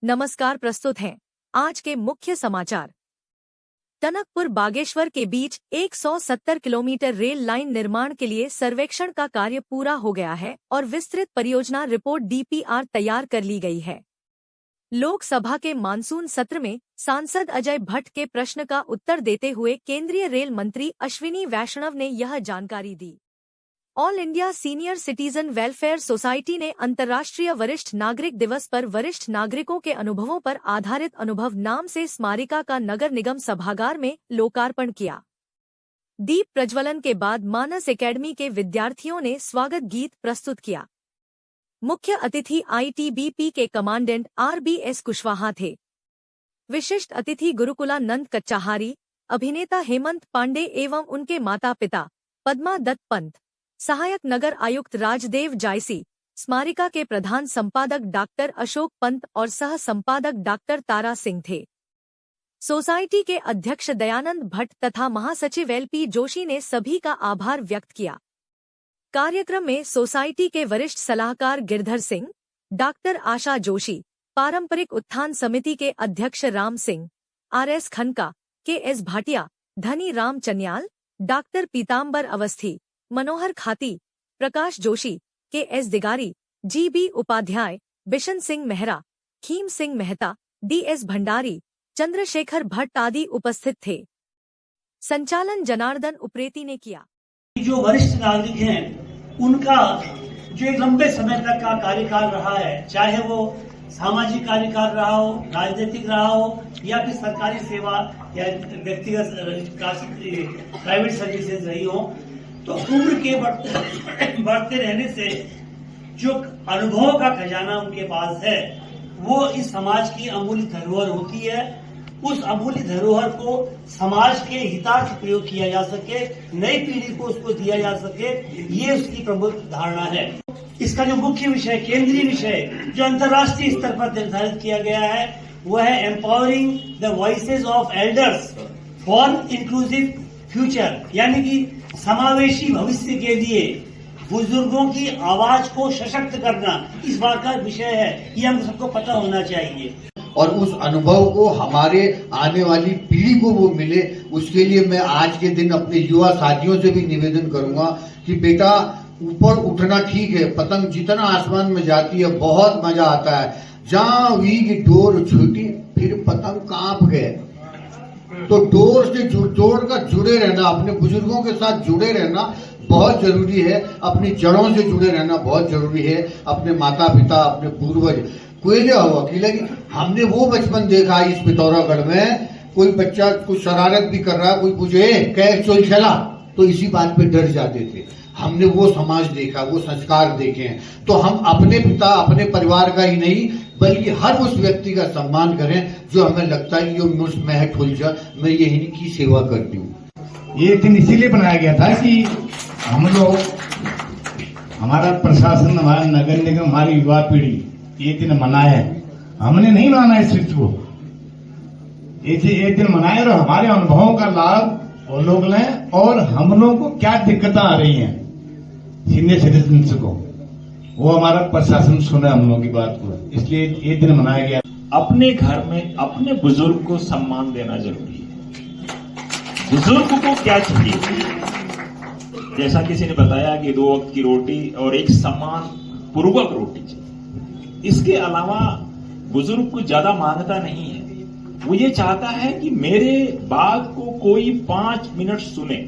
नमस्कार, प्रस्तुत हैं आज के मुख्य समाचार। टनकपुर बागेश्वर के बीच 170 किलोमीटर रेल लाइन निर्माण के लिए सर्वेक्षण का कार्य पूरा हो गया है और विस्तृत परियोजना रिपोर्ट डीपीआर तैयार कर ली गई है। लोकसभा के मानसून सत्र में सांसद अजय भट्ट के प्रश्न का उत्तर देते हुए केंद्रीय रेल मंत्री अश्विनी वैष्णव ने यह जानकारी दी। All India senior citizen welfare society ने अंतर्राष्ट्रीय वरिष्ठ नागरिक दिवस पर वरिष्ठ नागरिकों के अनुभवों पर आधारित अनुभव नाम से स्मारिका का नगर निगम सभागार में लोकार्पण किया। दीप प्रज्वलन के बाद मानस एकेडमी के विद्यार्थियों ने स्वागत गीत प्रस्तुत किया। मुख्य अतिथि आईटीबीपी के कमांडेंट आरबीएस कुशवाहा थे। विशिष्ट अतिथि गुरुकुलानंद कच्चाहारी, अभिनेता हेमंत पांडे एवं उनके माता पिता पद्मा दत्त पंत, सहायक नगर आयुक्त राजदेव जायसी, स्मारिका के प्रधान संपादक डॉक्टर अशोक पंत और सह संपादक डॉक्टर तारा सिंह थे। सोसाइटी के अध्यक्ष दयानंद भट्ट तथा महासचिव एलपी जोशी ने सभी का आभार व्यक्त किया। कार्यक्रम में सोसाइटी के वरिष्ठ सलाहकार गिरधर सिंह, डॉक्टर आशा जोशी, पारंपरिक उत्थान समिति के अध्यक्ष Ram Singh, RS खनका, KS Bhatia, Dhani Ram Chanyal, doctor पीताम्बर अवस्थी, मनोहर खाती, प्रकाश जोशी, केएस दिगारी, जीबी उपाध्याय, बिशन सिंह मेहरा, खीम सिंह मेहता, डीएस भंडारी, चंद्रशेखर भट्ट आदि उपस्थित थे। संचालन जनार्दन उप्रेती ने किया। जो वरिष्ठ नागरिक हैं उनका जो एक लंबे समय तक का कार्यकाल रहा है, चाहे वो सामाजिक कार्यकाल रहा हो, राजनीतिक रहा हो या फिर सरकारी सेवा या व्यक्तिगत प्राइवेट सर्विसेज रही हो, तो उम्र के बढ़ते रहने से जो अनुभवों का खजाना उनके पास है वो इस समाज की अमूल्य धरोहर होती है। उस अमूल्य धरोहर को समाज के हितार्थ प्रयोग किया जा सके, नई पीढ़ी को उसको दिया जा सके, ये उसकी प्रमुख धारणा है। इसका जो मुख्य विषय, केंद्रीय विषय जो अंतर्राष्ट्रीय स्तर पर निर्धारित किया गया है वह है empowering the voices of elders for inclusive future, यानी कि समावेशी भविष्य के लिए बुजुर्गों की आवाज को सशक्त करना इस बात का विषय है। ये हम सबको पता होना चाहिए और उस अनुभव को हमारे आने वाली पीढ़ी को वो मिले, उसके लिए मैं आज के दिन अपने युवा साथियों से भी निवेदन करूंगा कि बेटा ऊपर उठना ठीक है, पतंग जितना आसमान में जाती है बहुत मजा आता है, जहाँ हुई की डोर छूटी फिर पतंग कांप गए। तो डोर से जोड़कर जुड़े रहना, अपने बुजुर्गों के साथ जुड़े रहना बहुत जरूरी है, अपनी जड़ों से जुड़े रहना बहुत जरूरी है। अपने माता पिता, अपने पूर्वज कोयले हुआ कि लगी हमने वो बचपन देखा इस पिथौरागढ़ में, कोई बच्चा कुछ शरारत भी कर रहा, कोई पूछे क्या चोल चला, तो इसी बात पे डर जाते थे। हमने वो समाज देखा, वो संस्कार देखे हैं। तो हम अपने पिता, अपने परिवार का ही नहीं बल्कि हर उस व्यक्ति का सम्मान करें जो हमें लगता है कि मुझ में है ठुलझा, मैं यही की सेवा करती हूँ। ये दिन इसीलिए बनाया गया था कि हम लोग, हमारा प्रशासन, हमारा नगर निगम, हमारी युवा पीढ़ी ये दिन मनाए। हमने नहीं मनाना इस चीज को, ये दिन मनाए और हमारे अनुभवों का लाभ वो लोग लें और हम लोगों को क्या दिक्कतें आ रही हैं सीनियर सिटीजन्स को, वो हमारा प्रशासन सुने हम लोगों की बात को, इसलिए ये दिन मनाया गया। अपने घर में अपने बुजुर्ग को सम्मान देना जरूरी है। बुजुर्ग को क्या चाहिए, जैसा किसी ने बताया कि 2 वक्त की रोटी और एक सम्मान पूर्वक रोटी चाहिए। इसके अलावा बुजुर्ग को ज्यादा मान्यता नहीं है। वो ये चाहता है कि मेरे बात को कोई 5 मिनट सुने,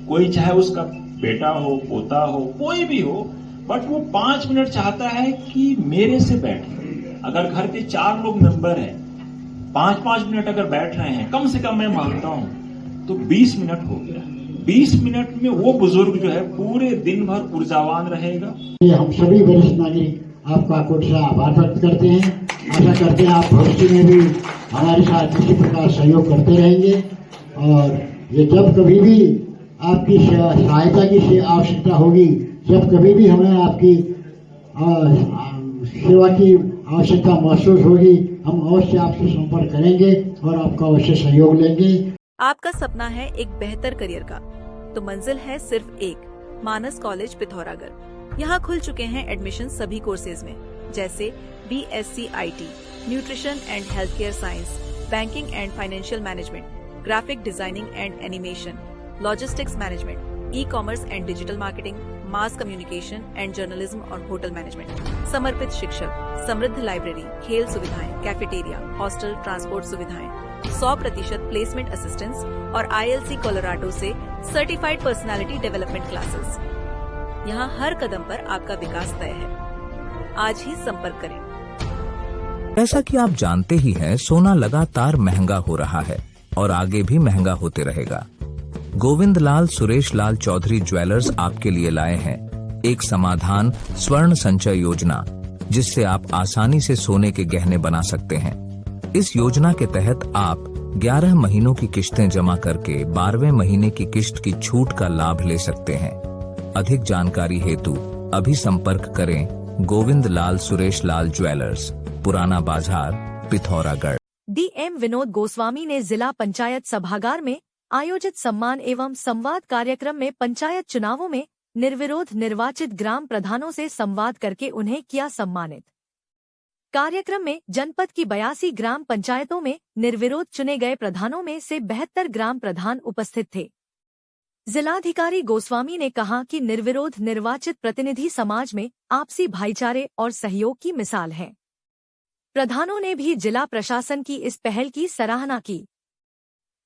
कोई चाहे उसका बेटा हो, पोता हो, कोई भी हो, बट वो 5 मिनट चाहता है कि मेरे से बैठे। अगर घर के 4 लोग मेंबर हैं, 5-5 मिनट अगर बैठ रहे हैं, कम से कम मैं मानता हूं तो 20 मिनट हो गया। 20 मिनट में वो बुजुर्ग जो है पूरे दिन भर ऊर्जावान रहेगा। हम सभी वरिष्ठ नागरिक आपका कोटि से आभार व्यक्त करते हैं। आशा करते हैं आप भविष्य में भी हमारे साथ इसी प्रकार सहयोग करते रहेंगे और ये जब कभी भी आपकी सहायता की आवश्यकता होगी, जब कभी भी हमें आपकी सेवा की आवश्यकता महसूस होगी, हम अवश्य आपसे संपर्क करेंगे और आपका अवश्य सहयोग लेंगे। आपका सपना है एक बेहतर करियर का, तो मंजिल है सिर्फ एक, मानस कॉलेज पिथौरागढ़। यहाँ खुल चुके हैं एडमिशन सभी कोर्सेज में, जैसे BSc IT, Nutrition and Healthcare Science, Banking and Financial Management, Graphic Designing and Animation, Logistics Management, E-commerce and Digital Marketing, Mass Communication and Journalism और होटल मैनेजमेंट। समर्पित शिक्षक, समृद्ध लाइब्रेरी, खेल सुविधाएं, कैफेटेरिया, हॉस्टल, ट्रांसपोर्ट सुविधाएं, 100% placement assistance और ILC Colorado से certified personality development classes. यहाँ हर कदम पर आपका विकास तय है। आज ही संपर्क करें। जैसा कि आप जानते ही हैं, सोना लगातार महंगा हो रहा है और आगे भी महंगा होते रहेगा। गोविंद लाल सुरेश लाल चौधरी ज्वेलर्स आपके लिए लाए हैं एक समाधान स्वर्ण संचय योजना, जिससे आप आसानी से सोने के गहने बना सकते हैं। इस योजना के तहत आप 11 महीनों की किश्तें जमा करके 12वें महीने की किश्त की छूट का लाभ ले सकते हैं। अधिक जानकारी हेतु अभी संपर्क करें गोविंद लाल सुरेश लाल ज्वेलर्स, पुराना बाजार, पिथौरागढ़। डीएम विनोद गोस्वामी ने जिला पंचायत सभागार में आयोजित सम्मान एवं संवाद कार्यक्रम में पंचायत चुनावों में निर्विरोध निर्वाचित ग्राम प्रधानों से संवाद करके उन्हें किया सम्मानित। कार्यक्रम में जनपद की 82 ग्राम पंचायतों में निर्विरोध चुने गए प्रधानों में से 72 ग्राम प्रधान उपस्थित थे। जिलाधिकारी गोस्वामी ने कहा कि निर्विरोध निर्वाचित प्रतिनिधि समाज में आपसी भाईचारे और सहयोग की मिसाल हैं। प्रधानों ने भी जिला प्रशासन की इस पहल की सराहना की।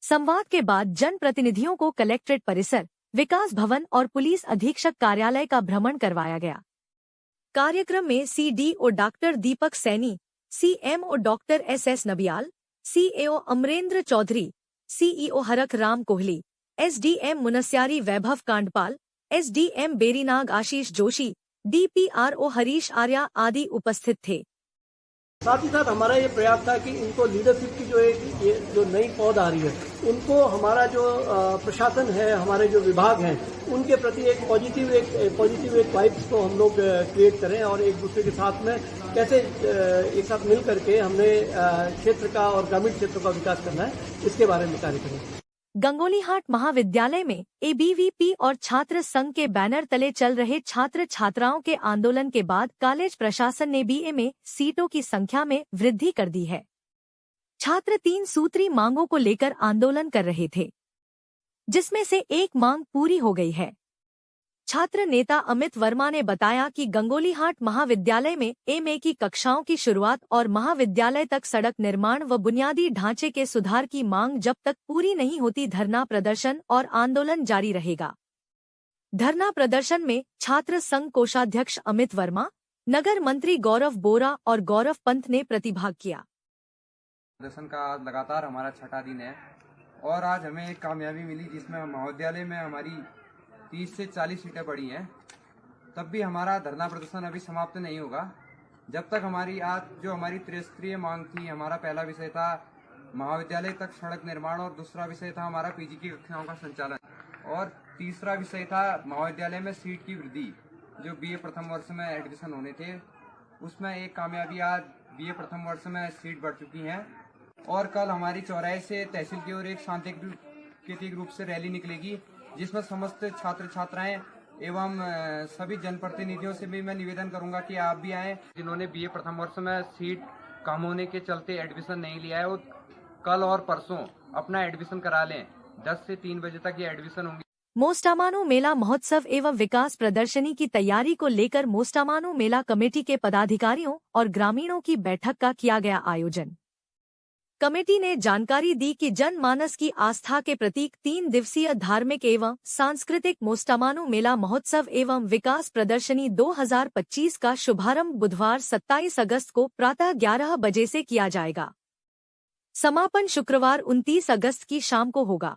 संवाद के बाद जनप्रतिनिधियों को कलेक्ट्रेट परिसर, विकास भवन और पुलिस अधीक्षक कार्यालय का भ्रमण करवाया गया। कार्यक्रम में CDO doctor Deepak Saini, CMO doctor SS Nabiyal, CAO Amarendra Chaudhary, CEO Harak Ram Kohli, SDM Munsiyari Vaibhav Kandpal, SDM Berinag Ashish Joshi, DPRO Harish Arya आदि उपस्थित थे। साथ ही साथ हमारा ये प्रयास था कि इनको लीडरशिप की जो नई पौध आ रही है, उनको हमारा जो प्रशासन है, हमारे जो विभाग हैं, उनके प्रति एक पॉजिटिव वाइब्स को हम लोग क्रिएट करें और एक दूसरे के साथ में कैसे एक साथ मिल करके हमने क्षेत्र का और ग्रामीण क्षेत्र का विकास करना है, इसके बारे में कार्य करें। गंगोलीहाट महाविद्यालय में ABVP और छात्र संघ के बैनर तले चल रहे छात्र छात्राओं के आंदोलन के बाद कॉलेज प्रशासन ने BA में सीटों की संख्या में वृद्धि कर दी है। छात्र 3 सूत्री मांगों को लेकर आंदोलन कर रहे थे, जिसमें से एक मांग पूरी हो गई है। छात्र नेता अमित वर्मा ने बताया कि गंगोलीहाट महाविद्यालय में MA की कक्षाओं की शुरुआत और महाविद्यालय तक सड़क निर्माण व बुनियादी ढांचे के सुधार की मांग जब तक पूरी नहीं होती, धरना प्रदर्शन और आंदोलन जारी रहेगा। धरना प्रदर्शन में छात्र संघ कोषाध्यक्ष अमित वर्मा, नगर मंत्री गौरव बोरा और गौरव पंत ने प्रतिभाग किया। प्रदर्शन का आज लगातार हमारा 6ठा दिन है और आज हमें एक कामयाबी मिली, जिसमें महाविद्यालय में हमारी 30 से 40 सीटें पड़ी हैं। तब भी हमारा धरना प्रदर्शन अभी समाप्त नहीं होगा जब तक हमारी आज जो हमारी त्रिस्तरीय मांग थी। हमारा पहला विषय था महाविद्यालय तक सड़क निर्माण और दूसरा विषय था हमारा PG की कक्षाओं का संचालन और तीसरा विषय था महाविद्यालय में सीट की वृद्धि, जो BA प्रथम वर्ष में एडमिशन होने थे। उसमें एक कामयाबी, आज BA प्रथम वर्ष में सीट बढ़ चुकी हैं और कल हमारी चौराहे से तहसील की ओर एक सांकेतिक रूप से रैली निकलेगी, जिसमें समस्त छात्र छात्राएं एवं सभी जनप्रतिनिधियों से भी मैं निवेदन करूंगा कि आप भी आएं। जिन्होंने BA प्रथम वर्ष में सीट कम होने के चलते एडमिशन नहीं लिया है, वो कल और परसों अपना एडमिशन करा लें। 10 से 3 बजे तक ये एडमिशन होंगे। मोस्टामानो मेला महोत्सव एवं विकास प्रदर्शनी की तैयारी को लेकर मोस्टामानो मेला कमेटी के पदाधिकारियों और ग्रामीणों की बैठक का किया गया आयोजन। कमेटी ने जानकारी दी कि जनमानस की आस्था के प्रतीक 3 दिवसीय धार्मिक एवं सांस्कृतिक मोस्टामानो मेला महोत्सव एवं विकास प्रदर्शनी 2025 का शुभारंभ बुधवार 27 अगस्त को प्रातः 11 बजे से किया जाएगा। समापन शुक्रवार 29 अगस्त की शाम को होगा।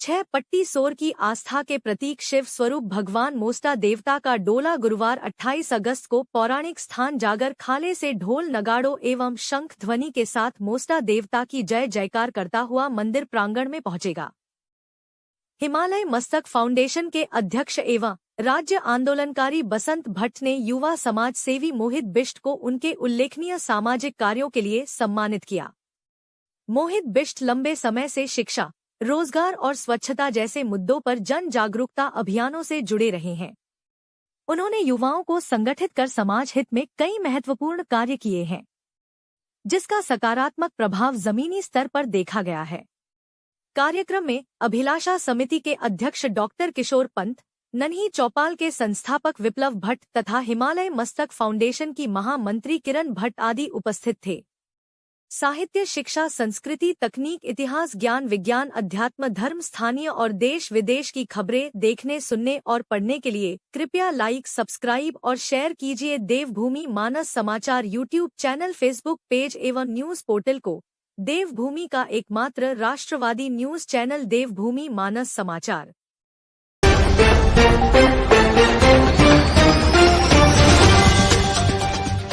6 पट्टी सोर की आस्था के प्रतीक शिव स्वरूप भगवान मोस्टा देवता का डोला गुरुवार 28 अगस्त को पौराणिक स्थान जागर खाले से ढोल नगाड़ों एवं शंख ध्वनि के साथ मोस्टा देवता की जय जयकार करता हुआ मंदिर प्रांगण में पहुंचेगा। हिमालय मस्तक फाउंडेशन के अध्यक्ष एवं राज्य आंदोलनकारी बसंत भट्ट ने युवा समाज सेवी मोहित बिष्ट को उनके उल्लेखनीय सामाजिक कार्यों के लिए सम्मानित किया। मोहित बिष्ट लंबे समय से शिक्षा, रोजगार और स्वच्छता जैसे मुद्दों पर जन जागरूकता अभियानों से जुड़े रहे हैं। उन्होंने युवाओं को संगठित कर समाज हित में कई महत्वपूर्ण कार्य किए हैं, जिसका सकारात्मक प्रभाव जमीनी स्तर पर देखा गया है। कार्यक्रम में अभिलाषा समिति के अध्यक्ष डॉक्टर किशोर पंत, नन्ही चौपाल के संस्थापक विप्लव भट्ट तथा हिमालय मस्तक फाउंडेशन की महामंत्री किरण भट्ट आदि उपस्थित थे। साहित्य, शिक्षा, संस्कृति, तकनीक, इतिहास, ज्ञान, विज्ञान, अध्यात्म, धर्म, स्थानीय और देश विदेश की खबरें देखने, सुनने और पढ़ने के लिए कृपया लाइक, सब्सक्राइब और शेयर कीजिए देवभूमि मानस समाचार यूट्यूब चैनल, फेसबुक पेज एवं न्यूज पोर्टल को। देवभूमि का एकमात्र राष्ट्रवादी न्यूज चैनल देवभूमि मानस समाचार।